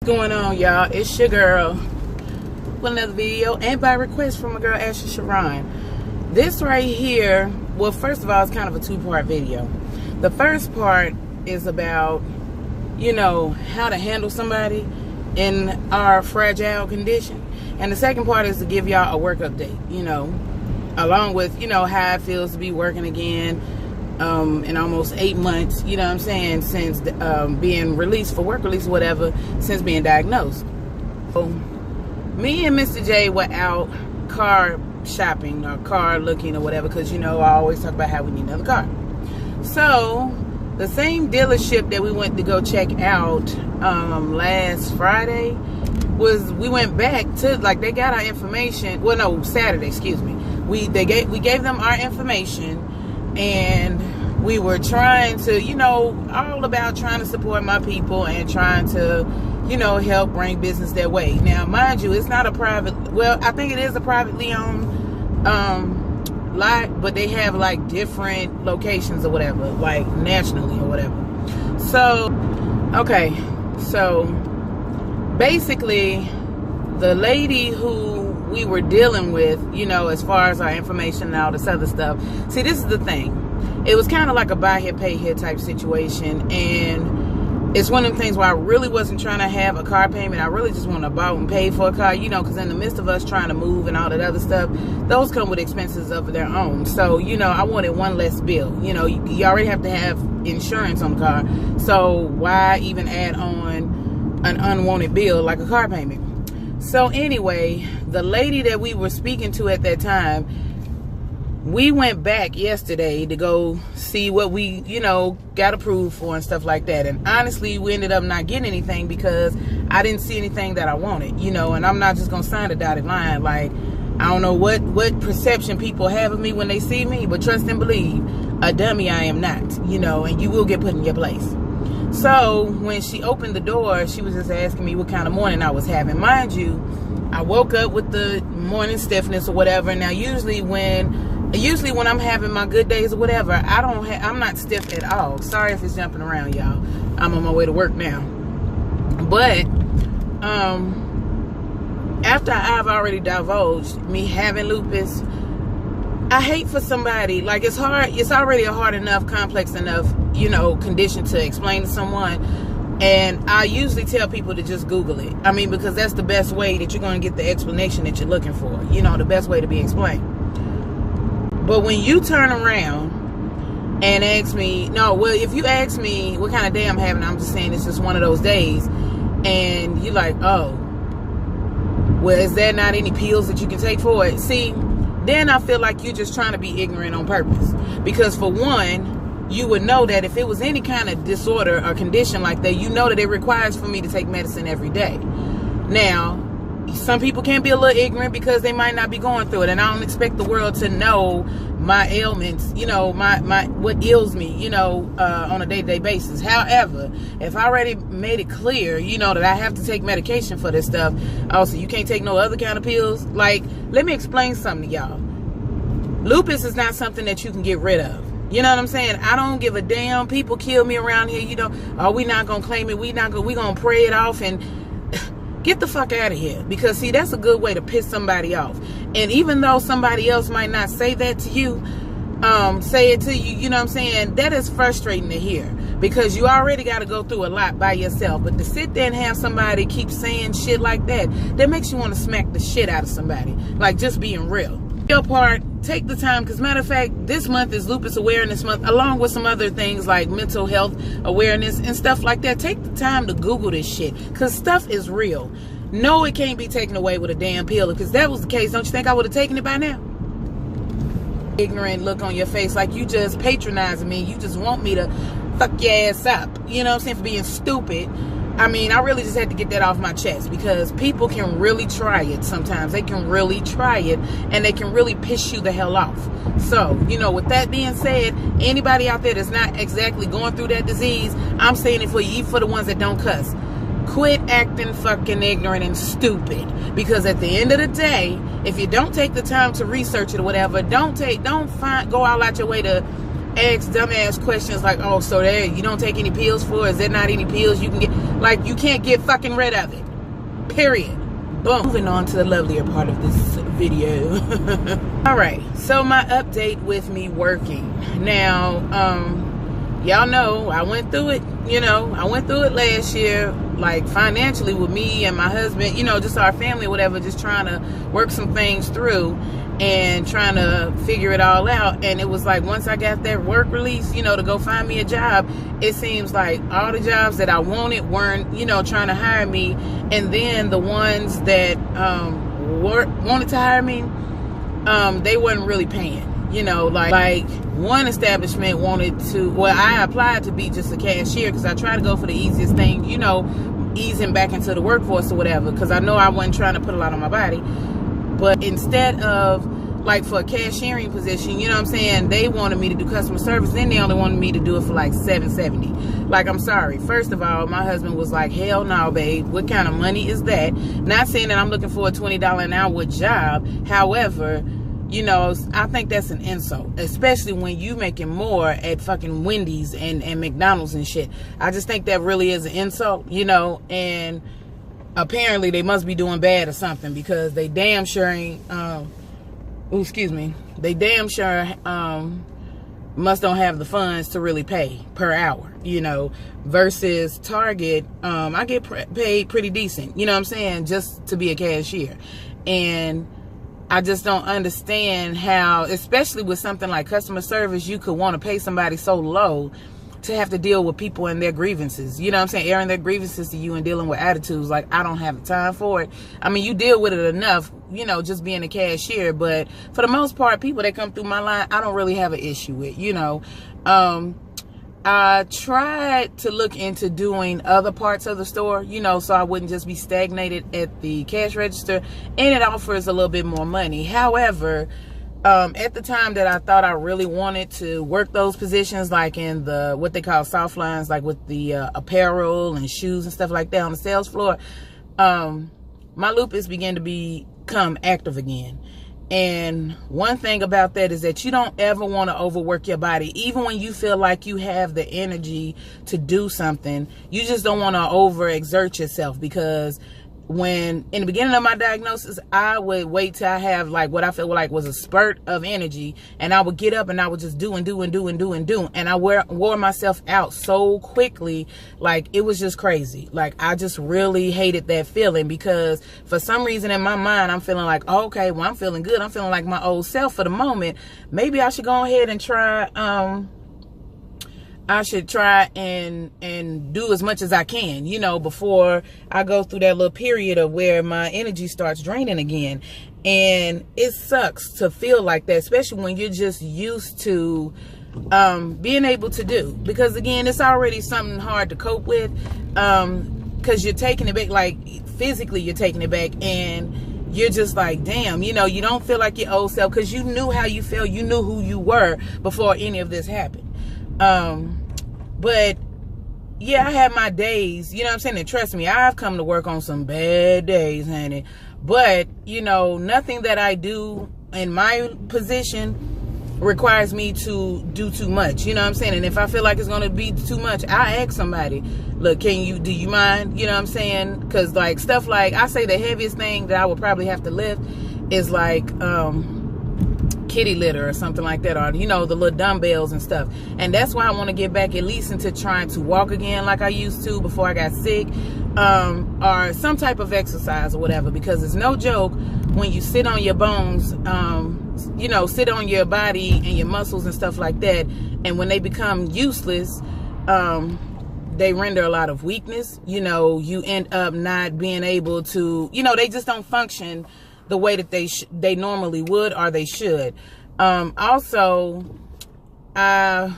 Going on, y'all? It's your girl with another video, and by request from my girl Ashley Sharon. This right here, well, first of all, it's kind of a two-part video. The first part is about, you know, how to handle somebody in our fragile condition, and the second part is to give y'all a work update, you know, along with, you know, how it feels to be working again in almost 8 months, you know what I'm saying, since being released for work release, whatever, since being diagnosed. So me and Mr. J were out car shopping or car looking or whatever, because, you know, I always talk about how we need another car. So the same dealership that we went to go check out last Friday, we went back to, like, they got our information. Well, no, Saturday, excuse me. We gave them our information, and we were trying to, you know, all about trying to support my people and trying to, you know, help bring business their way. Now, mind you, it's not a private, well, I think it is a privately owned lot, but they have like different locations or whatever, like nationally or whatever. So, okay, so basically the lady who we were dealing with, you know, as far as our information and all this other stuff, see, this is the thing, it was kind of like a buy here pay here type situation, and it's one of the things where I really wasn't trying to have a car payment. I really just want to buy and pay for a car, you know, because in the midst of us trying to move and all that other stuff, those come with expenses of their own. So, you know, I wanted one less bill. You know, you already have to have insurance on the car, so why even add on an unwanted bill like a car payment? So anyway, the lady that we were speaking to at that time, we went back yesterday to go see what we, you know, got approved for and stuff like that. And honestly, we ended up not getting anything because I didn't see anything that I wanted, you know, and I'm not just going to sign a dotted line. Like, I don't know what perception people have of me when they see me, but trust and believe, a dummy I am not, you know, and you will get put in your place. So when she opened the door, she was just asking me what kind of morning I was having. Mind you, I woke up with the morning stiffness or whatever. Now, usually when I'm having my good days or whatever, I'm not stiff at all. Sorry if it's jumping around, y'all. I'm on my way to work now. But after I've already divulged me having lupus, I hate for somebody, like, it's hard, it's already a hard enough, complex enough, you know, condition to explain to someone. And I usually tell people to just Google it. I mean, because that's the best way that you're going to get the explanation that you're looking for. You know, the best way to be explained. But when you turn around and ask me, no, well, if you ask me what kind of day I'm having, I'm just saying it's just one of those days. And you're like, oh, well, is there not any pills that you can take for it? See, then I feel like you're just trying to be ignorant on purpose. Because for one, you would know that if it was any kind of disorder or condition like that, you know that it requires for me to take medicine every day. Now, some people can be a little ignorant because they might not be going through it, and I don't expect the world to know my ailments, you know, my what ails me, you know, on a day-to-day basis. However, if I already made it clear, you know, that I have to take medication for this stuff, also you can't take no other kind of pills. Like, let me explain something to y'all. Lupus is not something that you can get rid of. You know what I'm saying? I don't give a damn. People kill me around here, you know. Oh, we not gonna claim it. We gonna pray it off and get the fuck out of here. Because, see, that's a good way to piss somebody off. And even though somebody else might not say that to you, say it to you, you know what I'm saying? That is frustrating to hear. Because you already got to go through a lot by yourself. But to sit there and have somebody keep saying shit like that, that makes you want to smack the shit out of somebody. Like, just being real. Your part, take the time, because matter of fact, this month is Lupus Awareness Month, along with some other things like mental health awareness and stuff like that. Take the time to Google this shit, because stuff is real. No, it can't be taken away with a damn pill, because if that was the case, don't you think I would have taken it by now? Ignorant look on your face, like you just patronizing me. You just want me to fuck your ass up, you know what I'm saying, for being stupid. I mean, I really just had to get that off my chest, because people can really try it sometimes. They can really try it, and they can really piss you the hell off. So, you know, with that being said, anybody out there that's not exactly going through that disease, I'm saying it for you, even for the ones that don't cuss. Quit acting fucking ignorant and stupid, because at the end of the day, if you don't take the time to research it or whatever, go all out your way to ask dumbass questions like, oh, so there, you don't take any pills for it? Is there not any pills you can get? Like, you can't get fucking rid of it. Period. Boom. Moving on to the lovelier part of this video. All right, so my update with me working now. Y'all know I went through it. You know, I went through it last year, like financially with me and my husband, you know, just our family, whatever, just trying to work some things through and trying to figure it all out. And it was like, once I got that work release, you know, to go find me a job, it seems like all the jobs that I wanted weren't, you know, trying to hire me. And then the ones that wanted to hire me, they wasn't really paying. You know, like one establishment wanted to, well, I applied to be just a cashier because I tried to go for the easiest thing, you know, easing back into the workforce or whatever, because I know I wasn't trying to put a lot on my body. But instead of, like, for a cashiering position, you know what I'm saying, they wanted me to do customer service, then they only wanted me to do it for like $7.70. Like, I'm sorry. First of all, my husband was like, hell no, babe. What kind of money is that? Not saying that I'm looking for a $20 an hour job. However, you know, I think that's an insult, especially when you making more at fucking Wendy's and McDonald's and shit. I just think that really is an insult, you know, and apparently they must be doing bad or something, because they damn sure ain't, they damn sure must don't have the funds to really pay per hour, you know, versus Target. I get paid pretty decent, you know what I'm saying, just to be a cashier. And I just don't understand how, especially with something like customer service, you could want to pay somebody so low to have to deal with people and their grievances. You know what I'm saying? Airing their grievances to you and dealing with attitudes. Like, I don't have the time for it. I mean, you deal with it enough, you know, just being a cashier. But for the most part, people that come through my line, I don't really have an issue with, you know. I tried to look into doing other parts of the store, you know, so I wouldn't just be stagnated at the cash register, and it offers a little bit more money. However, at the time that I thought I really wanted to work those positions, like in the, what they call soft lines, like with the apparel and shoes and stuff like that on the sales floor, my lupus began to become active again. And one thing about that is that you don't ever want to overwork your body. Even when you feel like you have the energy to do something, you just don't want to overexert yourself, because when in the beginning of my diagnosis, I would wait till I have like what I felt like was a spurt of energy, and I would get up and I would just do and do and do and do and do, and I wore myself out so quickly. Like, it was just crazy. Like, I just really hated that feeling, because for some reason in my mind, I'm feeling like, oh, okay, well, I'm feeling good, I'm feeling like my old self for the moment. Maybe I should go ahead and try and do as much as I can, you know, before I go through that little period of where my energy starts draining again. And it sucks to feel like that, especially when you're just used to being able to do, because again, it's already something hard to cope with, because you're taking it back, like physically you're taking it back, and you're just like, damn, you know, you don't feel like your old self, because you knew how you felt, you knew who you were before any of this happened. But yeah, I had my days, you know what I'm saying? And trust me, I've come to work on some bad days, honey. But, you know, nothing that I do in my position requires me to do too much, you know what I'm saying? And if I feel like it's going to be too much, I ask somebody, look, do you mind? You know what I'm saying? Because like stuff like, I say the heaviest thing that I would probably have to lift is like, kitty litter or something like that, or you know, the little dumbbells and stuff. And that's why I want to get back at least into trying to walk again like I used to before I got sick, or some type of exercise or whatever, because it's no joke when you sit on your bones, you know, sit on your body and your muscles and stuff like that, and when they become useless, they render a lot of weakness. You know, you end up not being able to, you know, they just don't function the way that they normally would, or they should. Also, I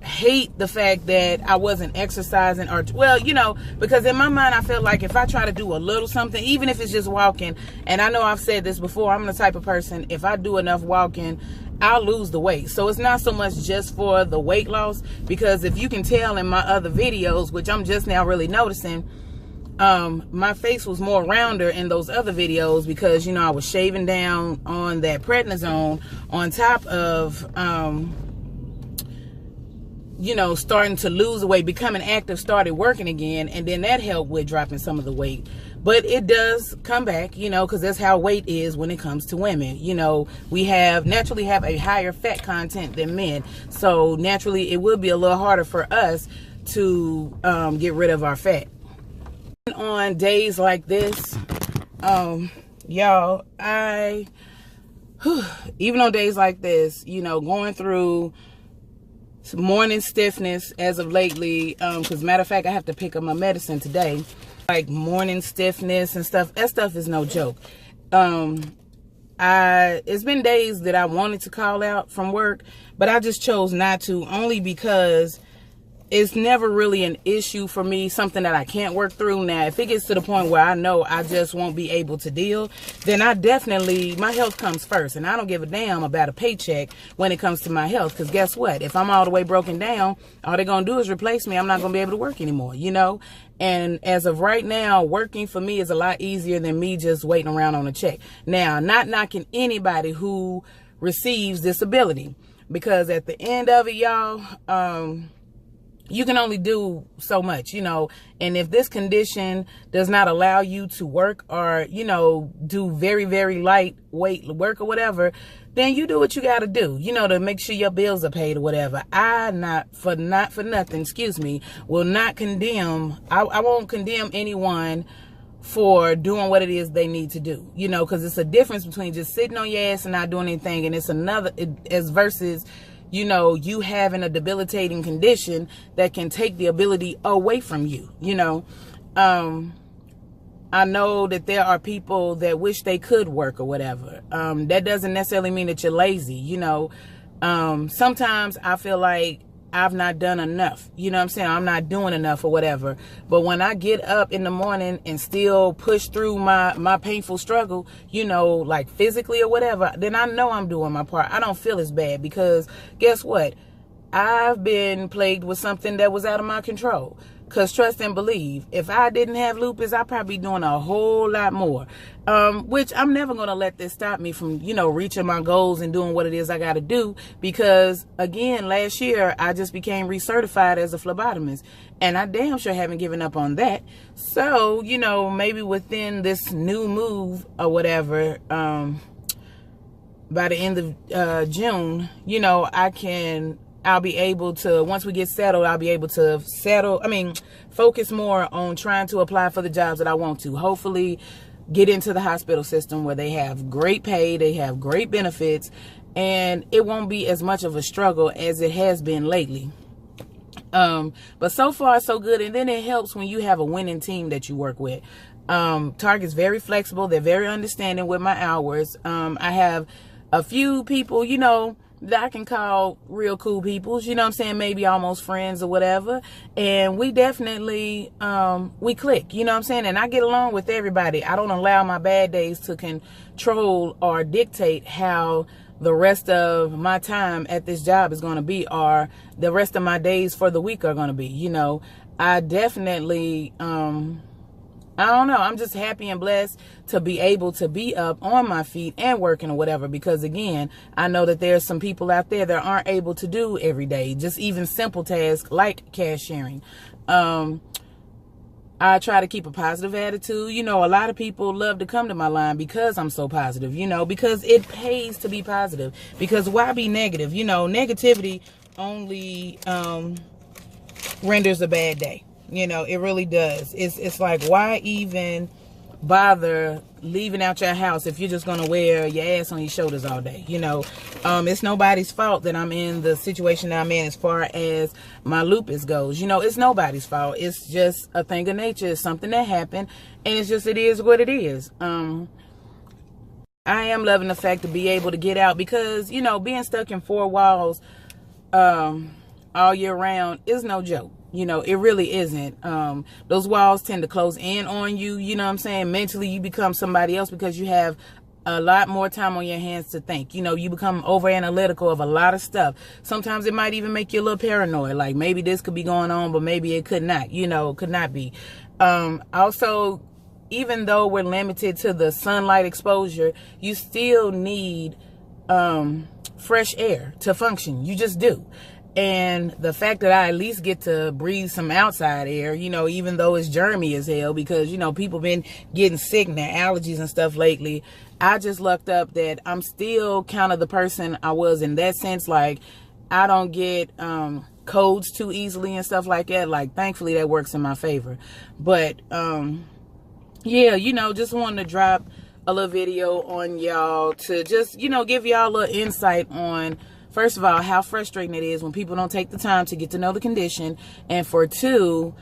hate the fact that I wasn't exercising, or, well, you know, because in my mind, I feel like if I try to do a little something, even if it's just walking, and I know I've said this before, I'm the type of person, if I do enough walking, I'll lose the weight. So it's not so much just for the weight loss, because if you can tell in my other videos, which I'm just now really noticing, my face was more rounder in those other videos, because, you know, I was shaving down on that prednisone on top of, starting to lose the weight, becoming active, started working again, and then that helped with dropping some of the weight. But it does come back, because that's how weight is when it comes to women. We naturally have a higher fat content than men, so naturally it will be a little harder for us to get rid of our fat. On days like this, y'all, even on days like this, going through some morning stiffness as of lately, because matter of fact, I have to pick up my medicine today. Like morning stiffness and stuff, that stuff is no joke. It's been days that I wanted to call out from work, but I just chose not to, only because it's never really an issue for me, something that I can't work through. Now, if it gets to the point where I know I just won't be able to deal, then my health comes first. And I don't give a damn about a paycheck when it comes to my health. Because guess what? If I'm all the way broken down, all they're going to do is replace me. I'm not going to be able to work anymore, And as of right now, working for me is a lot easier than me just waiting around on a check. Now, not knocking anybody who receives disability. Because at the end of it, y'all, you can only do so much, and if this condition does not allow you to work or, do very, very lightweight work or whatever, then you do what you got to do, to make sure your bills are paid or whatever. Not for nothing, will not condemn. I won't condemn anyone for doing what it is they need to do, because it's a difference between just sitting on your ass and not doing anything. And it's as versus you having a debilitating condition that can take the ability away from you, I know that there are people that wish they could work or whatever. That doesn't necessarily mean that you're lazy, sometimes I feel like I've not done enough, I'm not doing enough or whatever. But when I get up in the morning and still push through my painful struggle, like physically or whatever, then I know I'm doing my part. I don't feel as bad, because guess what? I've been plagued with something that was out of my control. Because trust and believe, if I didn't have lupus, I'd probably be doing a whole lot more. Which I'm never going to let this stop me from, reaching my goals and doing what it is I got to do. Because, again, last year, I just became recertified as a phlebotomist. And I damn sure haven't given up on that. So, maybe within this new move or whatever, by the end of June, I'll be able to, once we get settled, I'll be able to focus more on trying to apply for the jobs that I want to. Hopefully get into the hospital system where they have great pay, they have great benefits, and it won't be as much of a struggle as it has been lately. But so far, so good. And then it helps when you have a winning team that you work with. Target's very flexible. They're very understanding with my hours. I have a few people, that I can call real cool people, maybe almost friends or whatever. And we definitely, we click, and I get along with everybody. I don't allow my bad days to control or dictate how the rest of my time at this job is going to be, or the rest of my days for the week are going to be. I definitely, I don't know. I'm just happy and blessed to be able to be up on my feet and working or whatever. Because, again, I know that there's some people out there that aren't able to do every day, just even simple tasks like cashiering. I try to keep a positive attitude. A lot of people love to come to my line because I'm so positive, because it pays to be positive. Because why be negative? Negativity only renders a bad day. It really does. It's like, why even bother leaving out your house if you're just going to wear your ass on your shoulders all day? It's nobody's fault that I'm in the situation that I'm in as far as my lupus goes. It's nobody's fault. It's just a thing of nature. It's something that happened, and it is what it is. I am loving the fact to be able to get out, because, being stuck in four walls all year round is no joke. It really isn't. Those walls tend to close in on you. Mentally, you become somebody else because you have a lot more time on your hands to think. You become over analytical of a lot of stuff. Sometimes it might even make you a little paranoid. Like, maybe this could be going on, but maybe it could not. Could not be. Also, even though we're limited to the sunlight exposure, you still need fresh air to function. You just do. And the fact that I at least get to breathe some outside air, you know, even though it's germy as hell, because, you know, people been getting sick and their allergies and stuff lately. I just lucked up that I'm still kind of the person I was in that sense. Like, I don't get colds too easily and stuff like that. Like, thankfully that works in my favor. But yeah, you know, just wanted to drop a little video on y'all to just, you know, give y'all a little insight on, first of all, how frustrating it is when people don't take the time to get to know the condition. And for two,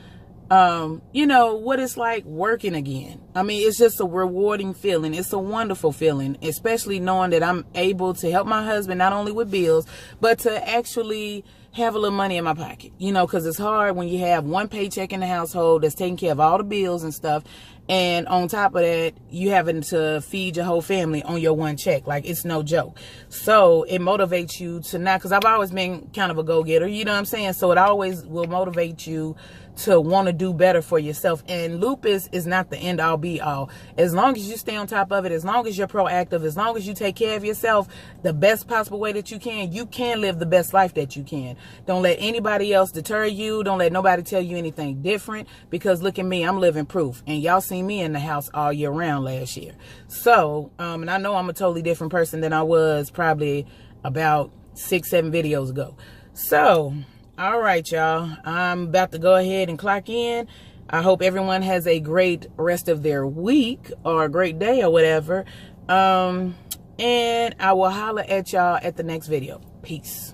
you know, what it's like working again. I mean, it's just a rewarding feeling. It's a wonderful feeling, especially knowing that I'm able to help my husband, not only with bills, but to actually have a little money in my pocket, you know, because it's hard when you have one paycheck in the household that's taking care of all the bills and stuff. And on top of that, you having to feed your whole family on your one check. Like, it's no joke. So it motivates you to not, because I've always been kind of a go-getter, you know what I'm saying? So it always will motivate you to want to do better for yourself. And lupus is not the end all be all. As long as you stay on top of it, as long as you're proactive, as long as you take care of yourself the best possible way that you can live the best life that you can. Don't let anybody else deter you. Don't let nobody tell you anything different, because look at me, I'm living proof. And y'all seen me in the house all year round last year. So, and I know I'm a totally different person than I was probably about 6-7 videos ago. So, all right, y'all. I'm about to go ahead and clock in. I hope everyone has a great rest of their week or a great day or whatever. And I will holler at y'all at the next video. Peace.